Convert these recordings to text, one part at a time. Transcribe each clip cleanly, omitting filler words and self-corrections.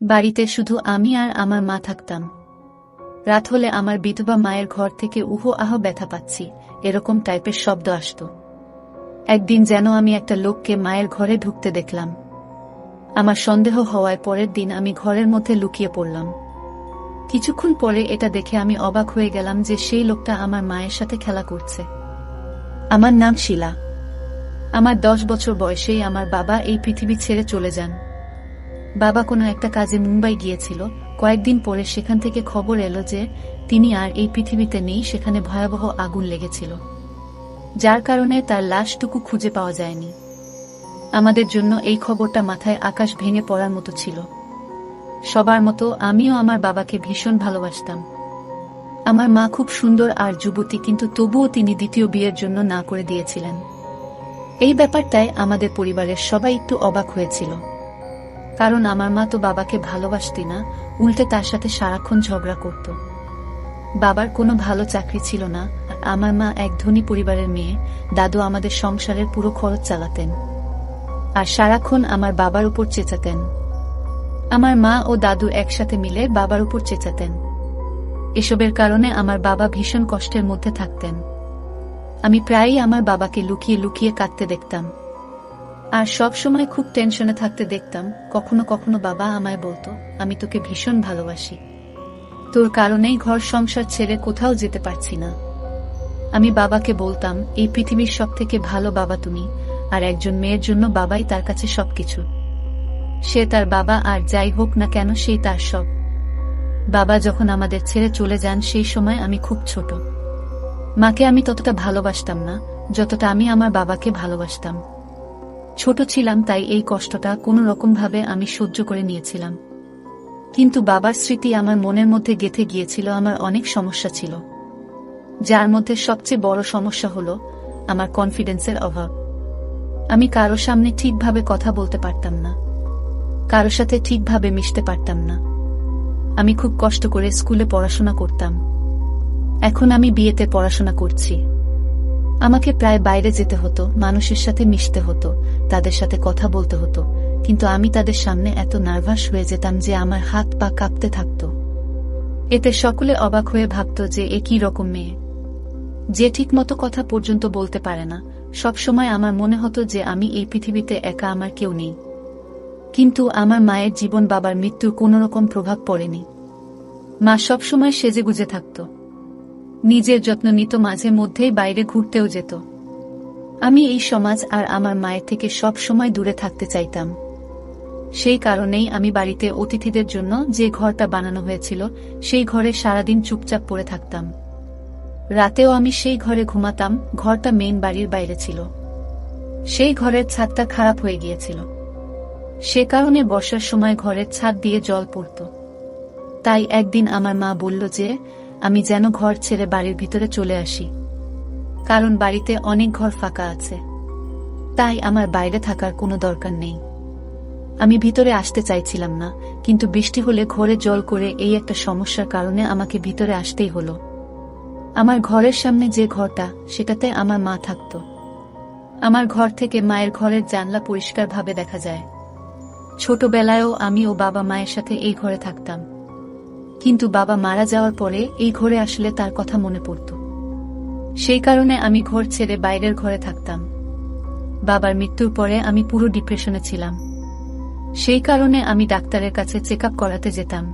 বাড়িতে শুধু আমি আর আমার মা থাকতাম। রাত হলে আমার বিধবা মায়ের ঘর থেকে উহো আহ ব্যথা পাচ্ছি এরকম টাইপের শব্দ আসত। একদিন যেন আমি একটা লোককে মায়ের ঘরে ঢুকতে দেখলাম। আমার সন্দেহ হওয়ায় পরের দিন আমি ঘরের মধ্যে লুকিয়ে পড়লাম। কিছুক্ষণ পরে এটা দেখে আমি অবাক হয়ে গেলাম যে সেই লোকটা আমার মায়ের সাথে খেলা করছে। আমার নাম শিলা। আমার 10 বছর বয়সেই আমার বাবা এই পৃথিবী ছেড়ে চলে যান। বাবা কোনো একটা কাজে মুম্বাই গিয়েছিল। কয়েকদিন পরে সেখান থেকে খবর এলো যে তিনি আর এই পৃথিবীতে নেই। সেখানে ভয়াবহ আগুন লেগেছিল, যার কারণে তার লাশটুকু খুঁজে পাওয়া যায়নি। আমাদের জন্য এই খবরটা মাথায় আকাশ ভেঙে পড়ার মতো ছিল। সবার মতো আমিও আমার বাবাকে ভীষণ ভালোবাসতাম। আমার মা খুব সুন্দর আর যুবতী, কিন্তু তবুও তিনি দ্বিতীয় বিয়ের জন্য না করে দিয়েছিলেন। এই ব্যাপারটায় আমাদের পরিবারের সবাই একটু অবাক হয়েছিল, কারণ আমার মা তো বাবাকে ভালোবাসতি না, উল্টে তার সাথে সারাক্ষণ ঝগড়া করত। বাবার কোনো ভালো চাকরি ছিল না, আর আমার মা এক ধনী পরিবারের মেয়ে। দাদু আমাদের সংসারের পুরো খরচ চালাতেন আর সারাক্ষণ আমার বাবার উপর চেঁচাতেন। আমার মা ও দাদু একসাথে মিলে বাবার উপর চেঁচাতেন। এসবের কারণে আমার বাবা ভীষণ কষ্টের মধ্যে থাকতেন। আমি প্রায়ই আমার বাবাকে লুকিয়ে লুকিয়ে কাঁদতে দেখতাম আর সব সময় খুব টেনশনে থাকতে দেখতাম। কখনো কখনো বাবা আমায় বলতো, আমি তোকে ভীষণ ভালোবাসি, তোর কারণেই ঘর সংসার ছেড়ে কোথাও যেতে পারছি না। আমি বাবাকে বলতাম, এই পৃথিবীর সবথেকে ভালো বাবা তুমি, আর একজন মেয়ের জন্য বাবাই তার কাছে সবকিছু। সে তার বাবা, আর যাই হোক না কেন সেই তার সব। বাবা যখন আমাদের ছেড়ে চলে যান সেই সময় আমি খুব ছোট। মাকে আমি ততটা ভালোবাসতাম না যতটা আমি আমার বাবাকে ভালোবাসতাম। ছোট ছিলাম, তাই এই কষ্টটা কোনো রকমভাবে আমি সহ্য করে নিয়েছিলাম। কিন্তু বাবার স্মৃতি আমার মনের মধ্যে গেঁথে গিয়েছিল। আমার অনেক সমস্যা ছিল, যার মধ্যে সবচেয়ে বড় সমস্যা হলো আমার কনফিডেন্সের অভাব। আমি কারো সামনে ঠিকভাবে কথা বলতে পারতাম না, কারো সাথে ঠিকভাবে মিশতে পারতাম না। আমি খুব কষ্ট করে স্কুলে পড়াশোনা করতাম। এখন আমি বিয়েতে পড়াশোনা করছি। আমাকে প্রায় বাইরে যেতে হতো, মানুষের সাথে মিশতে হতো, তাদের সাথে কথা বলতে হতো, কিন্তু আমি তাদের সামনে এত নার্ভাস হয়ে যেতাম যে আমার হাত পা কাঁপতে থাকত। এতে সকলে অবাক হয়ে ভাবত যে এ কি রকম মেয়ে, যে ঠিকমতো কথা পর্যন্ত বলতে পারে না। সবসময় আমার মনে হতো যে আমি এই পৃথিবীতে একা, আমার কেউ নেই। কিন্তু আমার মায়ের জীবন বাবার মৃত্যুর কোনোরকম প্রভাব পড়েনি। মা সবসময় সেজেগুজে থাকত, নিজের যত্ন নিত, মাঝে মধ্যেই বাইরে ঘুরতেও যেত। আমি এই সমাজ আর আমার মায়ের থেকে সব সময় দূরে থাকতে চাইতাম। সেই কারণেই আমি বাড়িতে অতিথিদের জন্য যে ঘরটা বানানো হয়েছিল সেই ঘরে সারাদিন চুপচাপ পড়ে থাকতাম। রাতেও আমি সেই ঘরে ঘুমাতাম। ঘরটা মেইন বাড়ির বাইরে ছিল। সেই ঘরের ছাদটা খারাপ হয়ে গিয়েছিল, সে কারণে বর্ষার সময় ঘরের ছাদ দিয়ে জল পড়ত। তাই একদিন আমার মা বলল যে আমি যেন ঘর ছেড়ে বাড়ির ভিতরে চলে আসি, কারণ বাড়িতে অনেক ঘর ফাঁকা আছে। তাই আমার বাইরে থাকার কোনো দরকার নেই। আমি ভিতরে আসতে চাইছিলাম না, কিন্তু বৃষ্টি হলে ঘরে জল করে এই একটা সমস্যার কারণে আমাকে ভিতরে আসতেই হলো। আমার ঘরের সামনে যে ঘরটা, সেটাতে আমার মা থাকত। আমার ঘর থেকে মায়ের ঘরের জানলা পরিষ্কারভাবে দেখা যায়। ছোটবেলায়ও আমি ও বাবা মায়ের সাথে এই ঘরে থাকতাম, কিন্তু বাবা মারা যাওয়ার পরে এই ঘরে আসলে তার কথা মনে পড়ত। সেই কারণে আমি ঘর ছেড়ে বাইরের ঘরে থাকতাম। বাবার মৃত্যুর পরে আমি পুরো ডিপ্রেশনে ছিলাম। সেই কারণে আমি ডাক্তারের কাছে চেক আপ করাতে যেতাম।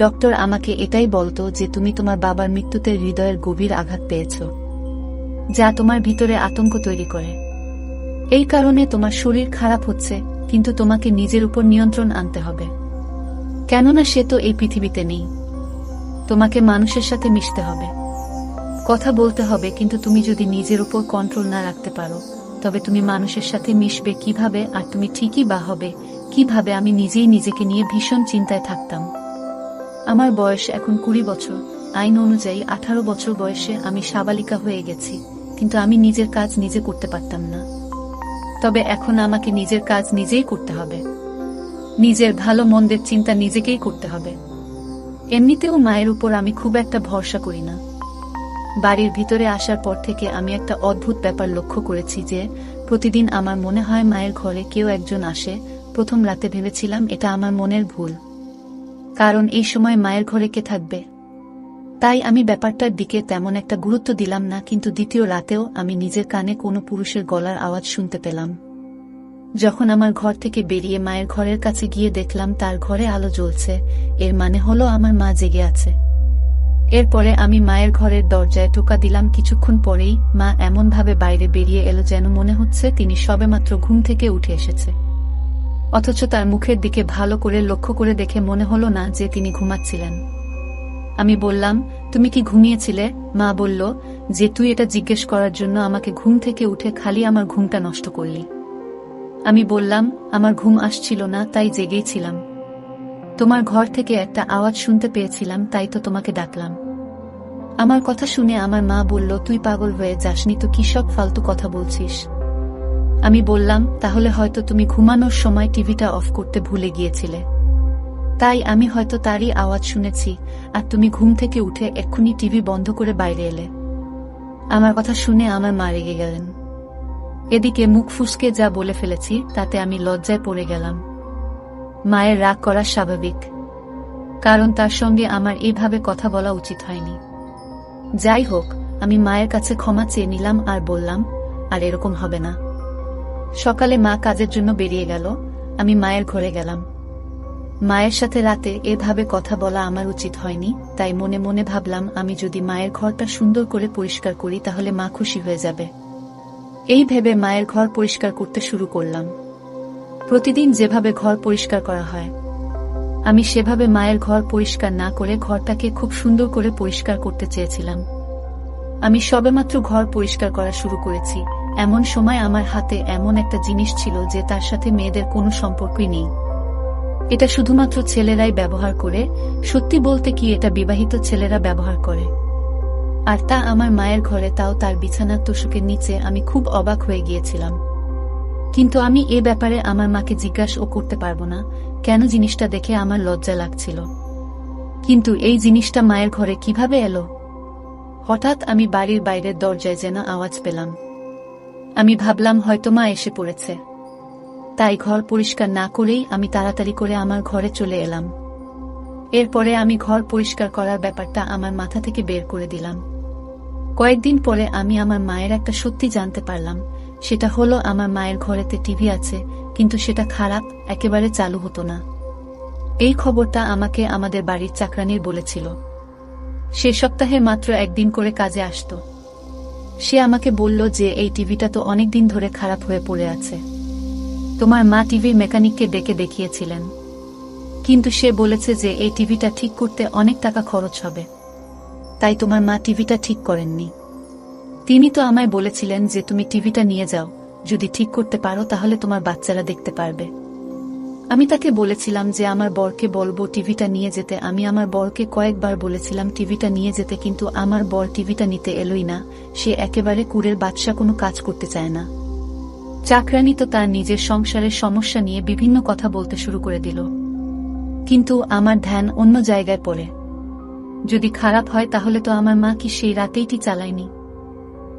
ডক্টর আমাকে এটাই বলতো যে তুমি তোমার বাবার মৃত্যুতে হৃদয়ের গভীর আঘাত পেয়েছ, যা তোমার ভিতরে আতঙ্ক তৈরি করে। এই কারণে তোমার শরীর খারাপ হচ্ছে, কিন্তু তোমাকে নিজের উপর নিয়ন্ত্রণ আনতে হবে, কেননা সে তো এই পৃথিবীতে নেই। তোমাকে মানুষের সাথে মিশতে হবে, কথা বলতে হবে, কিন্তু তুমি যদি নিজের উপর কন্ট্রোল না রাখতে পারো তবে তুমি মানুষের সাথে মিশবে কিভাবে, আর তুমি ঠিকই বা হবে কিভাবে? আমি নিজেই নিজেকে নিয়ে ভীষণ চিন্তায় থাকতাম। আমার বয়স এখন 20 বছর। আইন অনুযায়ী 18 বছর বয়সে আমি সাবালিকা হয়ে গেছি, কিন্তু আমি নিজের কাজ নিজে করতে পারতাম না। তবে এখন আমাকে নিজের কাজ নিজেই করতে হবে, নিজের ভালো মন্দের চিন্তা নিজেকেই করতে হবে। এমনিতেও মায়ের উপর আমি খুব একটা ভরসা করি না। বাড়ির ভিতরে আসার পর থেকে আমি একটা অদ্ভুত ব্যাপার লক্ষ্য করেছি যে প্রতিদিন আমার মনে হয় মায়ের ঘরে কেউ একজন আসে, প্রথম রাতে ভেবেছিলাম এটা আমার মনের ভুল, কারণ এই সময় মায়ের ঘরে কে থাকবে। তাই আমি ব্যাপারটার দিকে তেমন একটা গুরুত্ব দিলাম না। কিন্তু দ্বিতীয় রাতেও আমি নিজের কানে কোনো পুরুষের গলার আওয়াজ শুনতে পেলাম। যখন আমার ঘর থেকে বেরিয়ে মায়ের ঘরের কাছে গিয়ে দেখলাম তার ঘরে আলো জ্বলছে, এর মানে হলো আমার মা জেগে আছে। এরপরে আমি মায়ের ঘরের দরজায় টোকা দিলাম। কিছুক্ষণ পরেই মা এমনভাবে বাইরে বেরিয়ে এলো যেন মনে হচ্ছে তিনি সবেমাত্র ঘুম থেকে উঠে এসেছে, অথচ তার মুখের দিকে ভালো করে লক্ষ্য করে দেখে মনে হলো না যে তিনি ঘুমাচ্ছিলেন। আমি বললাম, তুমি কি ঘুমিয়েছিলে? মা বলল যে, তুই এটা জিজ্ঞেস করার জন্য আমাকে ঘুম থেকে উঠে খালি আমার ঘুমটা নষ্ট করলি। আমি বললাম, আমার ঘুম আসছিল না, তাই জেগেই ছিলাম। তোমার ঘর থেকে একটা আওয়াজ শুনতে পেয়েছিলাম, তাই তো তোমাকে ডাকলাম। আমার কথা শুনে আমার মা বলল, তুই পাগল হয়ে যাসনি তো, কি সব ফালতু কথা বলছিস? আমি বললাম, তাহলে হয়তো তুমি ঘুমানোর সময় টিভিটা অফ করতে ভুলে গিয়েছিলে, তাই আমি হয়তো তারই আওয়াজ শুনেছি, আর তুমি ঘুম থেকে উঠে এক্ষুনি টিভি বন্ধ করে বাইরে এলে। আমার কথা শুনে আমার মা রেগে গেলেন। এদিকে মুখ ফুসকে যা বলে ফেলেছি তাতে আমি লজ্জায় পড়ে গেলাম। মায়ের রাগ করা স্বাভাবিক, কারণ তার সঙ্গে আমার এইভাবে কথা বলা উচিত হয়নি। যাই হোক, আমি মায়ের কাছে ক্ষমা চেয়ে নিলাম আর বললাম, আর এরকম হবে না। সকালে মা কাজের জন্য বেরিয়ে গেল, আমি মায়ের ঘরে গেলাম। মায়ের সাথে রাতে এভাবে কথা বলা আমার উচিত হয়নি, তাই মনে মনে ভাবলাম আমি যদি মায়ের ঘরটা সুন্দর করে পরিষ্কার করি তাহলে মা খুশি হয়ে যাবে। এই ভেবে মায়ের ঘর পরিষ্কার করতে শুরু করলাম। প্রতিদিন যেভাবে ঘর পরিষ্কার করা হয়, আমি সেভাবে মায়ের ঘর পরিষ্কার না করে ঘরটাকে খুব সুন্দর করে পরিষ্কার করতে চেয়েছিলাম। আমি সবেমাত্র ঘর পরিষ্কার করা শুরু করেছি, এমন সময় আমার হাতে এমন একটা জিনিস ছিল যে তার সাথে মেয়েদের কোনো সম্পর্কই নেই। এটা শুধুমাত্র ছেলেরাই ব্যবহার করে। সত্যি বলতে কি, এটা বিবাহিত ছেলেরা ব্যবহার করে, আর তা আমার মায়ের ঘরে, তাও তার বিছানার তোশকের নিচে। আমি খুব অবাক হয়ে গিয়েছিলাম, কিন্তু আমি এ ব্যাপারে আমার মাকে জিজ্ঞাসাও করতে পারবো না, কেন জিনিসটা দেখে আমার লজ্জা লাগছিল। কিন্তু এই জিনিসটা মায়ের ঘরে কিভাবে এলো? হঠাৎ আমি বাড়ির বাইরের দরজায় যেন আওয়াজ পেলাম। আমি ভাবলাম হয়তো মা এসে পড়েছে, তাই ঘর পরিষ্কার না করেই আমি তাড়াতাড়ি করে আমার ঘরে চলে এলাম। এরপরে আমি ঘর পরিষ্কার করার ব্যাপারটা আমার মাথা থেকে বের করে দিলাম। কয়েকদিন পরে আমি আমার মায়ের একটা সত্যি জানতে পারলাম, সেটা হলো আমার মায়ের ঘরেতে টিভি আছে, কিন্তু সেটা খারাপ, একেবারে চালু হতো না। এই খবরটা আমাকে আমাদের বাড়ির চাকরানির বলেছিল। সে সপ্তাহে মাত্র একদিন করে কাজে আসতো। সে আমাকে বলল যে এই টিভিটা তো অনেকদিন ধরে খারাপ হয়ে পড়ে আছে। তোমার মা টিভির মেকানিককে ডেকে দেখিয়েছিলেন, কিন্তু সে বলেছে যে এই টিভিটা ঠিক করতে অনেক টাকা খরচ হবে, তাই তোমার মা টিভিটা ঠিক করেননি। তিনি তো আমায় বলেছিলেন যে তুমি টিভিটা নিয়ে যাও, যদি ঠিক করতে পারো তাহলে তোমার বাচ্চারা দেখতে পারবে। আমি তাকে বলেছিলাম যে আমার বরকে বলবো টিভিটা নিয়ে যেতে। আমি আমার বরকে কয়েকবার বলেছিলাম টিভিটা নিয়ে যেতে, কিন্তু আমার বর টিভিটা নিতে এলোই না। সে একেবারে কুড়ের বাদশা, কোনো কাজ করতে চায় না। চাকরানী তো তার নিজের সংসারের সমস্যা নিয়ে বিভিন্ন কথা বলতে শুরু করে দিল, কিন্তু আমার ধ্যান অন্য জায়গায় পড়ে। যদি খারাপ হয় তাহলে তো আমার মা কি সেই রাতেইটি চালায়নি?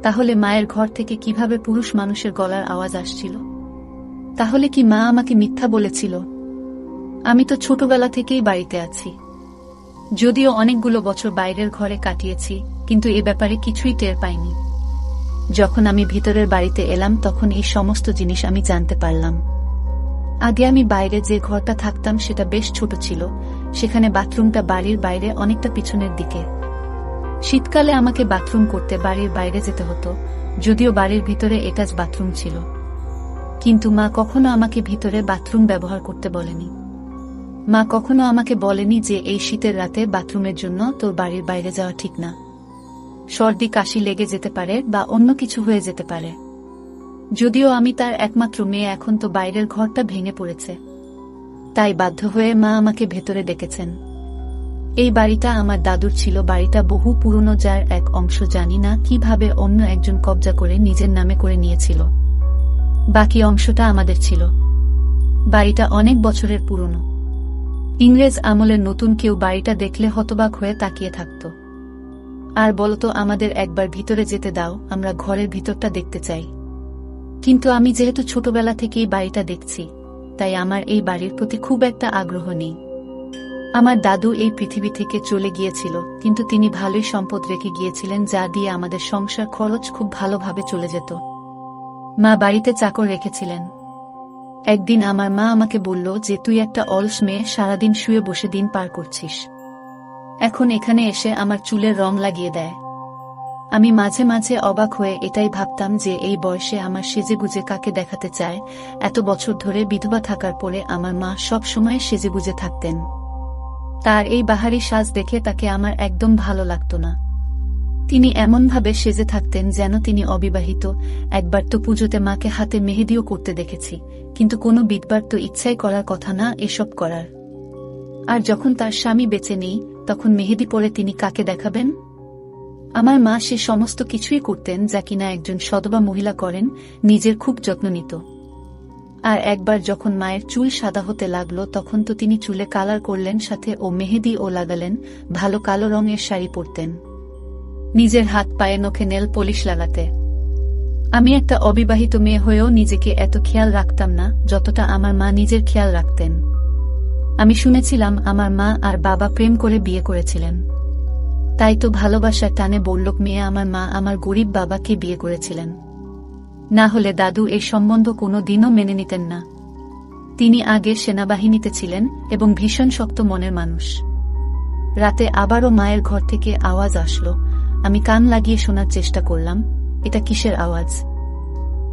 তাহলে মায়ের ঘর থেকে কিভাবে পুরুষ মানুষের গলার আওয়াজ আসছিল? তাহলে কি মা আমাকে মিথ্যা বলেছিল? আমি তো ছোটবেলা থেকেই বাড়িতে আছি, যদিও অনেকগুলো বছর বাইরের ঘরে কাটিয়েছি, কিন্তু এ ব্যাপারে কিছুই টের পাইনি। যখন আমি ভিতরের বাড়িতে এলাম তখন এই সমস্ত জিনিস আমি জানতে পারলাম। আগে আমি বাইরে যে ঘরটা থাকতাম সেটা বেশ ছোট ছিল, সেখানে বাথরুমটা বাড়ির বাইরে অনেকটা পিছনের দিকে। শীতকালে আমাকে বাথরুম করতে বাড়ির বাইরে যেতে হতো, যদিও বাড়ির ভিতরে অ্যাটাচ বাথরুম ছিল, কিন্তু মা কখনো আমাকে ভিতরে বাথরুম ব্যবহার করতে বলেনি। মা কখনো আমাকে বলেনি যে এই শীতের রাতে বাথরুমের জন্য তোর বাড়ির বাইরে যাওয়া ঠিক না, সর্দি কাশি লেগে যেতে পারে বা অন্য কিছু হয়ে যেতে পারে। যদিও আমি তার একমাত্র মেয়ে, এখন তো বাইরের ঘরটা ভেঙে পড়েছে, তাই বাধ্য হয়ে মা আমাকে ভেতরে ডেকেছেন। এই বাড়িটা আমার দাদুর ছিল, বাড়িটা বহু পুরনো, যার এক অংশ জানি না কিভাবে অন্য একজন কবজা করে নিজের নামে করে নিয়েছিল, বাকি অংশটা আমাদের ছিল। বাড়িটা অনেক বছরের পুরনো। ইংরেজ আমলের নতুন কেউ বাড়িটা দেখলে হতবাক হয়ে তাকিয়ে থাকত, আর বলতো আমাদের একবার ভিতরে যেতে দাও, আমরা ঘরের ভিতরটা দেখতে চাই। কিন্তু আমি যেহেতু ছোটবেলা থেকেই বাড়িটা দেখছি, তাই আমার এই বাড়ির প্রতি খুব একটা আগ্রহ নেই। আমার দাদু এই পৃথিবী থেকে চলে গিয়েছিল, কিন্তু তিনি ভালোই সম্পদ রেখে গিয়েছিলেন যা দিয়ে আমাদের সংসার খরচ খুব ভালোভাবে চলে যেত। মা বাড়িতে চাকর রেখেছিলেন। একদিন আমার মা আমাকে বলল যে তুই একটা অলস মেয়ে, সারাদিন শুয়ে বসে দিন পার করছিস। এখন এখানে এসে আমার চুলের রং লাগিয়ে দেয়। আমি মাঝে মাঝে অবাক হয়ে এটাই ভাবতাম যে এই বয়সে আমার সেজেগুজে কাকে দেখাতে চায়। এত বছর ধরে বিধবা থাকার পরে আমার মা সব সময় সেজেগুজে থাকতেন। তার এই বাহারি সাজ দেখে তাকে আমার একদম ভালো লাগতো না। তিনি এমনভাবে সেজে থাকতেন যেন তিনি অবিবাহিত। একবার তো পুজোতে মাকে হাতে মেহেদিও করতে দেখেছি, কিন্তু কোনো বিধবার তো ইচ্ছাই করার কথা না এসব করার। আর যখন তার স্বামী বেঁচে নেই, তখন মেহেদি পরে তিনি কাকে দেখাবেন? আমার মা সে সমস্ত কিছুই করতেন যা কিনা একজন সধবা মহিলা করেন, নিজের খুব যত্ন নিত। আর একবার যখন মায়ের চুল সাদা হতে লাগলো, তখন তো তিনি চুলে কালার করলেন, সাথে ও মেহেদি ও লাগালেন। ভালো কালো রঙের শাড়ি পরতেন, নিজের হাত পায়ে নখে নেল পলিশ লাগাতে। আমি একটা অবিবাহিত মেয়ে হয়েও নিজেকে এত খেয়াল রাখতাম না যতটা আমার মা নিজের খেয়াল রাখতেন। আমি শুনেছিলাম আমার মা আর বাবা প্রেম করে বিয়ে করেছিলেন। তাই তো ভালোবাসার টানে বললোক মেয়ে আমার মা আমার গরিব বাবাকে বিয়ে করেছিলেন। না হলে দাদু এই সম্বন্ধ কোনো দিনও মেনে নিতেন না। তিনি আগে সেনাবাহিনীতে ছিলেন এবং ভীষণ শক্ত মনের মানুষ। রাতে আবারও মায়ের ঘর থেকে আওয়াজ আসলো। আমি কান লাগিয়ে শোনার চেষ্টা করলাম, এটা কিসের আওয়াজ।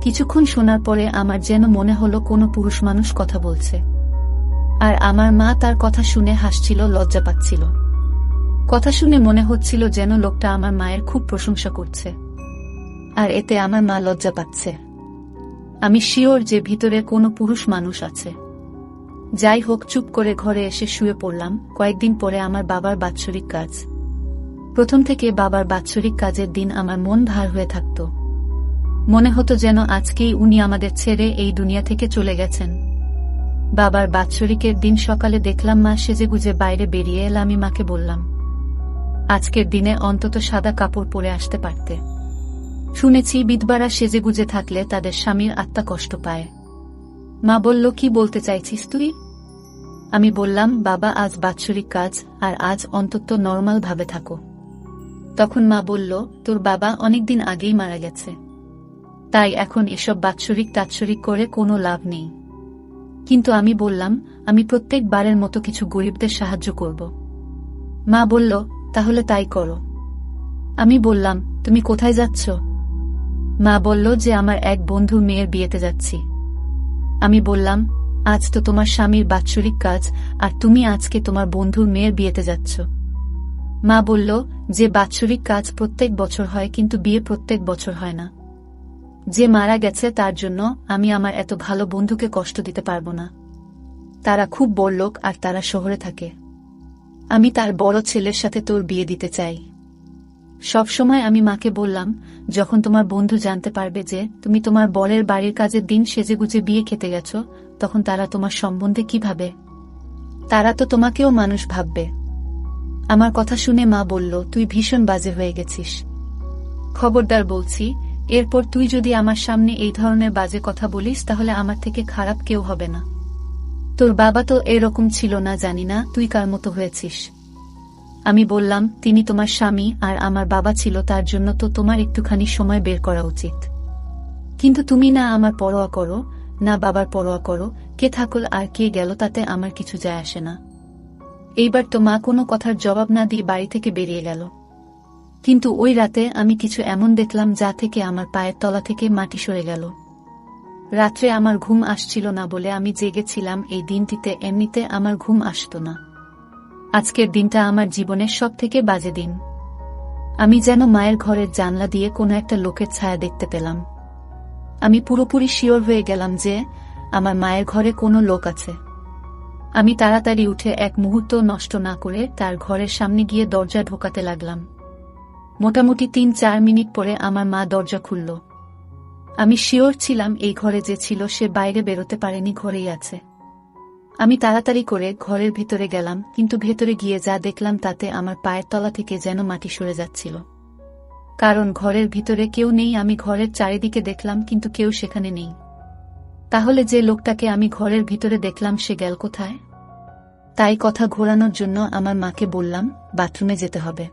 কিছুক্ষণ শোনার পরে আমার যেন মনে হলো কোনো পুরুষ মানুষ কথা বলছে। আর আমার মা তার কথা শুনে হাসছিল, লজ্জা পাচ্ছিল। কথা শুনে মনে হচ্ছিল যেন লোকটা আমার মায়ের খুব প্রশংসা করছে, আর এতে আমার মা লজ্জা পাচ্ছে। আমি শিওর যে ভিতরে কোনো পুরুষ মানুষ আছে। যাই হোক, চুপ করে ঘরে এসে শুয়ে পড়লাম। কয়েকদিন পরে আমার বাবার বাৎসরিক কাজ। প্রথম থেকে বাবার বাৎসরিক কাজের দিন আমার মন ভার হয়ে থাকত। মনে হতো যেন আজকেই উনি আমাদের ছেড়ে এই দুনিয়া থেকে চলে গেছেন। বাবার বাৎসরিকের দিন সকালে দেখলাম মা সেজেগুজে বাইরে বেরিয়ে এল। আমি মাকে বললাম, আজকের দিনে অন্তত সাদা কাপড় পরে আসতে পারতে। শুনেছি বিধবারা সেজেগুজে থাকলে তাদের স্বামীর আত্মা কষ্ট পায়। মা বলল, কি বলতে চাইছিস তুই? আমি বললাম, বাবা আজ বাৎসরিক কাজ, আর আজ অন্তত নরমাল ভাবে থাকো। তখন মা বলল, তোর বাবা অনেকদিন আগেই মারা গেছে, তাই এখন এসব বাৎসরিক তাৎসরিক করে কোনো লাভ নেই। কিন্তু আমি বললাম, আমি প্রত্যেকবারের মতো কিছু গরিবদের সাহায্য করব। মা বলল, তাহলে তাই করো। আমি বললাম, তুমি কোথায় যাচ্ছ? মা বলল যে আমার এক বন্ধুর মেয়ের বিয়েতে যাচ্ছি। আমি বললাম, আজ তো তোমার স্বামীর বাৎসরিক কাজ, আর তুমি আজকে তোমার বন্ধুর মেয়ের বিয়েতে যাচ্ছ। মা বলল যে বাৎসরিক কাজ প্রত্যেক বছর হয়, কিন্তু বিয়ে প্রত্যেক বছর হয় না। যে মারা গেছে তার জন্য আমি আমার এত ভালো বন্ধুকে কষ্ট দিতে পারবো না। তারা খুব বড়লোক আর তারা শহরে থাকে। আমি তার বড় ছেলের সাথে তোর বিয়ে দিতে চাই। সবসময় আমি মাকে বললাম, যখন তোমার বন্ধু জানতে পারবে যে তুমি তোমার বরের বাড়ির কাজের দিন সেজেগুজে বিয়ে খেতে গেছো, তখন তারা তোমার সম্বন্ধে কি ভাবে? তারা তো তোমাকেও মানুষ ভাববে। আমার কথা শুনে মা বলল, তুই ভীষণ বাজে হয়ে গেছিস। খবরদার বলছি, এরপর তুই যদি আমার সামনে এই ধরনের বাজে কথা বলিস তাহলে আমার থেকে খারাপ কেউ হবে না। তোর বাবা তো এরকম ছিল না, জানি না তুই কার মতো হয়েছিস। আমি বললাম, তিনি তোমার স্বামী আর আমার বাবা ছিল, তার জন্য তো তোমার একটুখানি সময় বের করা উচিত। কিন্তু তুমি না আমার পরোয়া করো, না বাবার পরোয়া করো। কে থাকল আর কে গেল তাতে আমার কিছু যায় আসে না। এইবার তো মা কোনো কথার জবাব না দিয়ে বাড়ি থেকে বেরিয়ে গেল। কিন্তু ওই রাতে আমি কিছু এমন দেখলাম যা থেকে আমার পায়ের তলা থেকে মাটি সরে গেল। রাত্রে আমার ঘুম আসছিল না বলে আমি জেগেছিলাম। এই দিনটিতে এমনিতে আমার ঘুম আসতো না। আজকের দিনটা আমার জীবনের সবথেকে বাজে দিন। আমি যেন মায়ের ঘরের জানলা দিয়ে কোনো একটা লোকের ছায়া দেখতে পেলাম। আমি পুরোপুরি শিওর হয়ে গেলাম যে আমার মায়ের ঘরে কোনো লোক আছে। আমি তাড়াতাড়ি উঠে এক মুহূর্ত নষ্ট না করে তার ঘরের সামনে গিয়ে দরজা ঢোকাতে লাগলাম। মোটামুটি ৩-৪ মিনিট পরে আমার মা দরজা খুলল। আমি শিওর ছিলাম এই ঘরে যে ছিল সে বাইরে বেরোতে পারেনি, ঘরেই আছে। আমি তাড়াতাড়ি করে ঘরের ভিতরে গেলাম, কিন্তু ভেতরে গিয়ে যা দেখলাম তাতে আমার পায়ের তলা থেকে যেন মাটি সরে যাচ্ছিল। কারণ ঘরের ভিতরে কেউ নেই। আমি ঘরের চারিদিকে দেখলাম, কিন্তু কেউ সেখানে নেই। তাহলে যে লোকটাকে আমি ঘরের ভিতরে দেখলাম সে গেল কোথায়? তাই কথা ঘোরানোর জন্য আমার মাকে বললাম বাথরুমে যেতে হবে,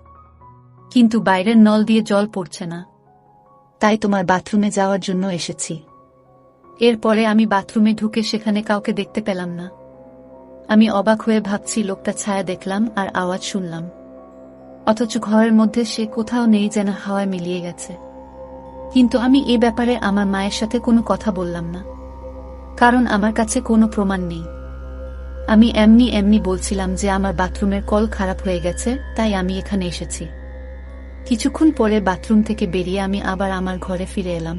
কিন্তু বাইরের নল দিয়ে জল পড়ছে না, তাই তোমার বাথরুমে যাওয়ার জন্য এসেছি। এরপরে আমি বাথরুমে ঢুকে সেখানে কাউকে দেখতে পেলাম না। আমি অবাক হয়ে ভাবছি লোকটা ছায়া দেখলাম আর আওয়াজ শুনলাম, অথচ ঘরের মধ্যে সে কোথাও নেই, যেন হাওয়ায় মিলিয়ে গেছে। কিন্তু আমি এ ব্যাপারে আমার মায়ের সাথে কোনো কথা বললাম না, কারণ আমার কাছে কোনো প্রমাণ নেই। আমি এমনি এমনি বলছিলাম যে আমার বাথরুমের কল খারাপ হয়ে গেছে, তাই আমি এখানে এসেছি। কিছুক্ষণ পরে বাথরুম থেকে বেরিয়ে আমি আবার আমার ঘরে ফিরে এলাম।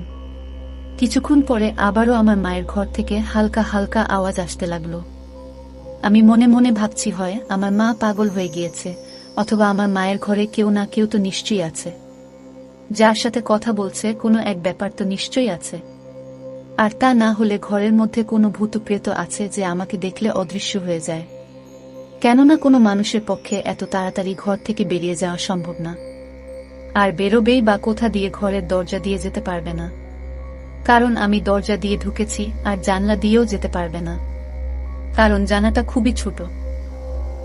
কিছুক্ষণ পরে আবারও আমার মায়ের ঘর থেকে হালকা হালকা আওয়াজ আসতে লাগলো। আমি মনে মনে ভাবছি হয় আমার মা পাগল হয়ে গিয়েছে, অথবা আমার মায়ের ঘরে কেউ না কেউ তো নিশ্চয়ই আছে, যার সাথে কথা বলছে, কোনো এক ব্যাপার তো নিশ্চয়ই আছে। আর তা না হলে ঘরের মধ্যে কোনো ভূতপ্রেত আছে যে আমাকে দেখলে অদৃশ্য হয়ে যায়। কেননা কোনো মানুষের পক্ষে এত তাড়াতাড়ি ঘর থেকে বেরিয়ে যাওয়া সম্ভব না, আর বেরোবেই বা কোথা দিয়ে ঘরের দরজা দিয়ে যেতে পারবে না, কারণ আমি দরজা দিয়ে ঢুকেছি, আর জানলা দিয়েও যেতে পারবে না, কারণ জানাটা খুবই ছোট।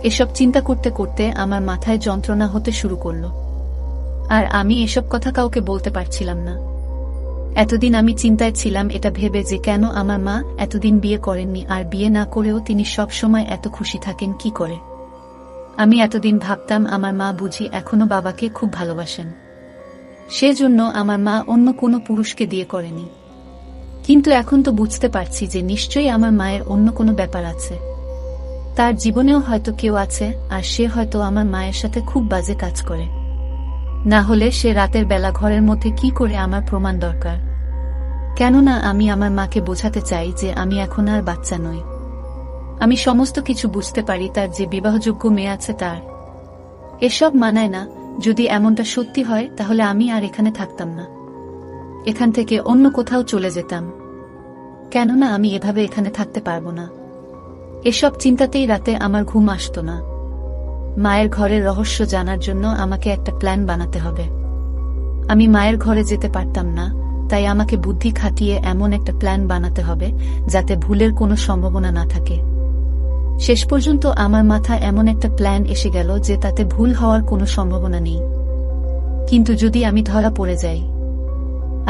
এসব চিন্তা করতে করতে আমার মাথায় যন্ত্রণা হতে শুরু করলো, আর আমি এসব কথা কাউকে বলতে পারছিলাম না। এতদিন আমি চিন্তায় ছিলাম এটা ভেবে যে কেন আমার মা এতদিন বিয়ে করেননি, আর বিয়ে না করেও তিনি সব সময় এত খুশি থাকেন কি করে। আমি এতদিন ভাবতাম আমার মা বুঝি এখনো বাবাকে খুব ভালোবাসেন, সেজন্য আমার মা অন্য কোনো পুরুষকে দিয়ে করেনি। কিন্তু এখন তো বুঝতে পারছি যে নিশ্চয়ই আমার মায়ের অন্য কোনো ব্যাপার আছে, তার জীবনেও হয়তো কেউ আছে, আর সে হয়তো আমার মায়ের সাথে খুব বাজে কাজ করে। না হলে সে রাতের বেলা ঘরের মধ্যে কি করে আমার প্রমাণ দরকার। কেননা আমি আমার মাকে বোঝাতে চাই যে আমি এখন আর বাচ্চা নই, আমি সমস্ত কিছু বুঝতে পারি, তার যে বিবাহযোগ্য মেয়ে আছে তার। এসব মানায় না। যদি এমনটা সত্যি হয় তাহলে আমি আর এখানে থাকতাম না, এখান থেকে অন্য কোথাও চলে যেতাম, কেননা আমি এভাবে এখানে থাকতে পারবো না। এসব চিন্তাতেই রাতে আমার ঘুম আসতো না। মায়ের ঘরের রহস্য জানার জন্য আমাকে একটা প্ল্যান বানাতে হবে। আমি মায়ের ঘরে যেতে পারতাম না, তাই আমাকে বুদ্ধি খাটিয়ে এমন একটা প্ল্যান বানাতে হবে যাতে ভুলের কোনো সম্ভাবনা না থাকে। শেষ পর্যন্ত আমার মাথায় এমন একটা প্ল্যান এসে গেল যে তাতে ভুল হওয়ার কোনো সম্ভাবনা নেই। কিন্তু যদি আমি ধরা পড়ে যাই,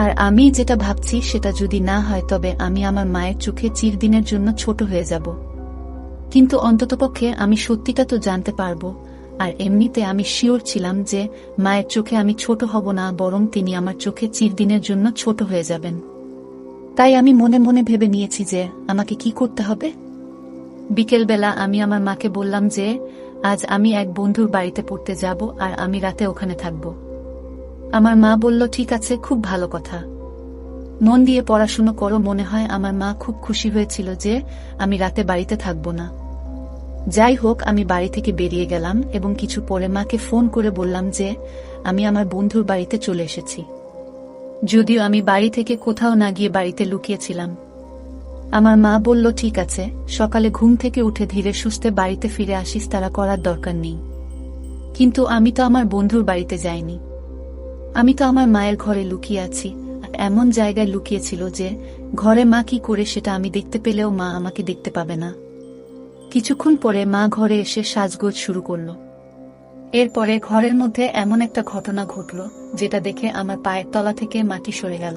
আর আমি যেটা ভাবছি সেটা যদি না হয়, তবে আমি আমার মায়ের চোখে চিরদিনের জন্য ছোট হয়ে যাব। কিন্তু অন্ততপক্ষে আমি সত্যিটা তো জানতে পারবো, আর এমনিতে আমি শিওর ছিলাম যে মায়ের চোখে আমি ছোট হব না, বরং তিনি আমার চোখে চিরদিনের জন্য ছোট হয়ে যাবেন। তাই আমি মনে মনে ভেবে নিয়েছি যে আমাকে কি করতে হবে। বিকেলবেলা আমি আমার মাকে বললাম যে আজ আমি এক বন্ধুর বাড়িতে পড়তে যাব, আর আমি রাতে ওখানে থাকব। আমার মা বলল ঠিক আছে, খুব ভালো কথা, মন দিয়ে পড়াশুনো করো। মনে হয় আমার মা খুব খুশি হয়েছিল যে আমি রাতে বাড়িতে থাকব না। যাই হোক, আমি বাড়ি থেকে বেরিয়ে গেলাম এবং কিছু পরে মাকে ফোন করে বললাম যে আমি আমার বন্ধুর বাড়িতে চলে এসেছি, যদিও আমি বাড়ি থেকে কোথাও না গিয়ে বাড়িতে লুকিয়েছিলাম। আমার মা বলল ঠিক আছে, সকালে ঘুম থেকে উঠে ধীরে সুস্থে বাড়িতে ফিরে আসিস, তারা করার দরকার নেই। কিন্তু আমি তো আমার বন্ধুর বাড়িতে যাইনি, আমি তো আমার মায়ের ঘরে লুকিয়ে আছি, এমন জায়গায় লুকিয়েছিল যে ঘরে মা কি করে সেটা আমি দেখতে পেলেও মা আমাকে দেখতে পাবে না। কিছুক্ষণ পরে মা ঘরে এসে সাজগোজ শুরু করল। এরপরে ঘরের মধ্যে এমন একটা ঘটনা ঘটল যেটা দেখে আমার পায়ের তলা থেকে মাটি সরে গেল।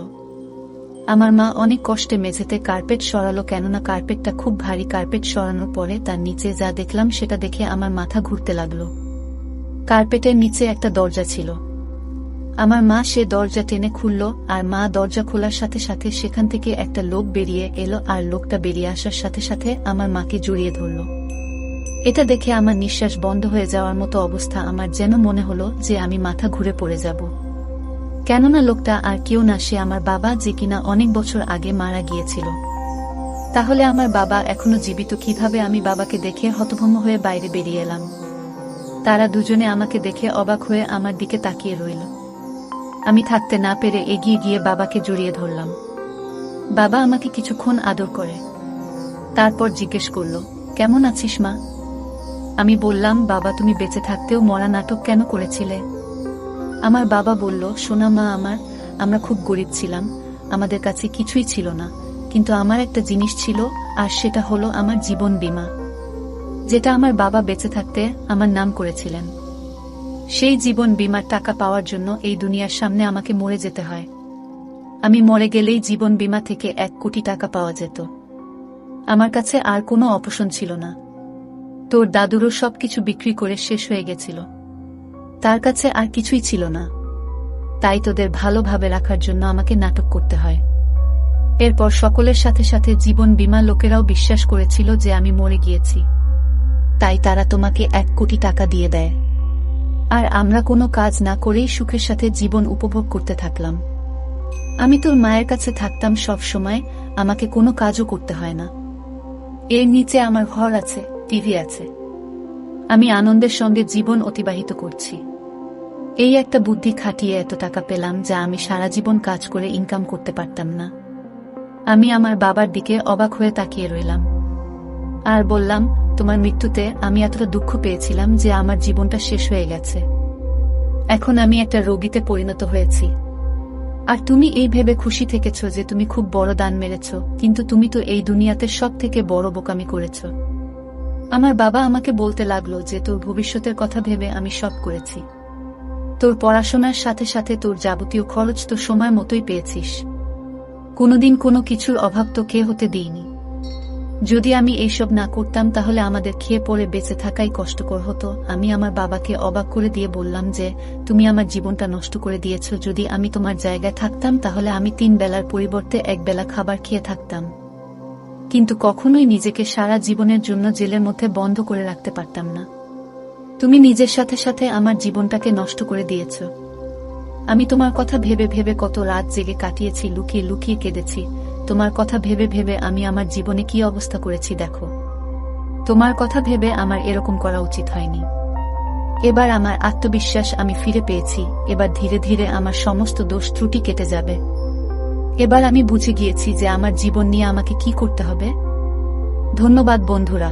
আমার মা অনেক কষ্টে মেঝেতে কার্পেট সরালো, কেননা কার্পেটটা খুব ভারী। কার্পেট সরানোর পরে তার নিচে যা দেখলাম সেটা দেখে আমার মাথা ঘুরতে লাগলো। কার্পেটের নিচে একটা দরজা ছিল। আমার মা সে দরজা টেনে খুলল, আর মা দরজা খোলার সাথে সাথে সেখান থেকে একটা লোক বেরিয়ে এলো, আর লোকটা বেরিয়ে আসার সাথে সাথে আমার মাকে জড়িয়ে ধরল। এটা দেখে আমার নিঃশ্বাস বন্ধ হয়ে যাওয়ার মতো অবস্থা। আমার যেন মনে হলো যে আমি মাথা ঘুরে পড়ে যাব, কেননা লোকটা আর কেউ না, সে আমার বাবা, যে কিনা অনেক বছর আগে মারা গিয়েছিল। তাহলে আমার বাবা এখনো জীবিত কিভাবে? আমি বাবাকে দেখে হতভম্ব হয়ে বাইরে বেরিয়ে এলাম। তারা দুজনে আমাকে দেখে অবাক হয়ে আমার দিকে তাকিয়ে রইল। আমি থাকতে না পেরে এগিয়ে গিয়ে বাবাকে জড়িয়ে ধরলাম। বাবা আমাকে কিছুক্ষণ আদর করে, তারপর জিজ্ঞেস করল, কেমন আছিস মা? আমি বললাম, বাবা তুমি বেঁচে থাকতেও মরা নাটক কেন করেছিলে? আমার বাবা বলল, সোনা মা আমার, আমরা খুব গরিব ছিলাম, আমাদের কাছে কিছুই ছিল না, কিন্তু আমার একটা জিনিস ছিল, আর সেটা হলো আমার জীবন বীমা, যেটা আমার বাবা বেঁচে থাকতে আমার নাম করেছিলেন। সেই জীবন বীমার টাকা পাওয়ার জন্য এই দুনিয়ার সামনে আমাকে মরে যেতে হয়। আমি মরে গেলেই জীবন বীমা থেকে 1 কোটি টাকা পাওয়া যেত। আমার কাছে আর কোনো অপশন ছিল না। তোর দাদুরও সবকিছু বিক্রি করে শেষ হয়ে গেছিল, তার কাছে আর কিছুই ছিল না। তাই তোদের ভালোভাবে রাখার জন্য আমাকে নাটক করতে হয়। এরপর সকলের সাথে সাথে জীবন বীমা লোকেরাও বিশ্বাস করেছিল যে আমি মরে গিয়েছি, তাই তারা তোমাকে 1 কোটি টাকা দিয়ে দেয়। আর আমরা কোনো কাজ না করেই সুখের সাথে জীবন উপভোগ করতে থাকলাম। আমি তোর মায়ের কাছে থাকতাম সব সময়, আমাকে কোনো কাজও করতে হয় না। এর নিচে আমার ঘর আছে, টিভি আছে, আমি আনন্দের সঙ্গে জীবন অতিবাহিত করছি। এই একটা বুদ্ধি খাটিয়ে এত টাকা পেলাম যা আমি সারা জীবন কাজ করে ইনকাম করতে পারতাম না। আমি আমার বাবার দিকে অবাক হয়ে তাকিয়ে রইলাম আর বললাম, তোমার মৃত্যুতে আমি এতটা দুঃখ পেয়েছিলাম যে আমার জীবনটা শেষ হয়ে গেছে। এখন আমি একটা রোগীতে পরিণত হয়েছি, আর তুমি এই ভেবে খুশি থেকেছ যে তুমি খুব বড় দান মেরেছ, কিন্তু তুমি তো এই দুনিয়াতে সব থেকে বড় বোকামি করেছ। আমার বাবা আমাকে বলতে লাগলো যে তোর ভবিষ্যতের কথা ভেবে আমি সব করেছি। তোর পড়াশোনার সাথে সাথে তোর যাবতীয় খরচ তো সময় মতোই পেয়েছিস, কোনোদিন কোনো কিছুর অভাব তো কে হতে দিইনি। যদি আমি এইসব না করতাম তাহলে আমাদের খেয়ে পড়ে বেঁচে থাকাই কষ্টকর হতো। আমি আমার বাবাকে অবাক করে দিয়ে বললাম যে তুমি আমার জীবনটা নষ্ট করে দিয়েছ। যদি আমি তোমার জায়গায় থাকতাম তাহলে আমি 3 বেলার পরিবর্তে 1 বেলা খাবার খেয়ে থাকতাম, কিন্তু কখনোই নিজেকে সারা জীবনের জন্য জেলের মধ্যে বন্ধ করে রাখতে পারতাম না। তুমি নিজের সাথে সাথে আমার জীবনটাকে নষ্ট করে দিয়েছ। আমি তোমার কথা ভেবে ভেবে কত রাত জেগে কাটিয়েছি, লুকিয়ে লুকিয়ে কেঁদেছি। তোমার কথা ভেবে ভেবে আমি আমার জীবনে কি অবস্থা করেছি দেখো। তোমার কথা ভেবে আমার এরকম করা উচিত হয়নি। এবার আমার আত্মবিশ্বাস আমি ফিরে পেয়েছি। এবার ধীরে ধীরে আমার সমস্ত দোষ ত্রুটি কেটে যাবে। এবার আমি বুঝে গিয়েছি যে আমার জীবন নিয়ে আমাকে কি করতে হবে। ধন্যবাদ বন্ধুরা।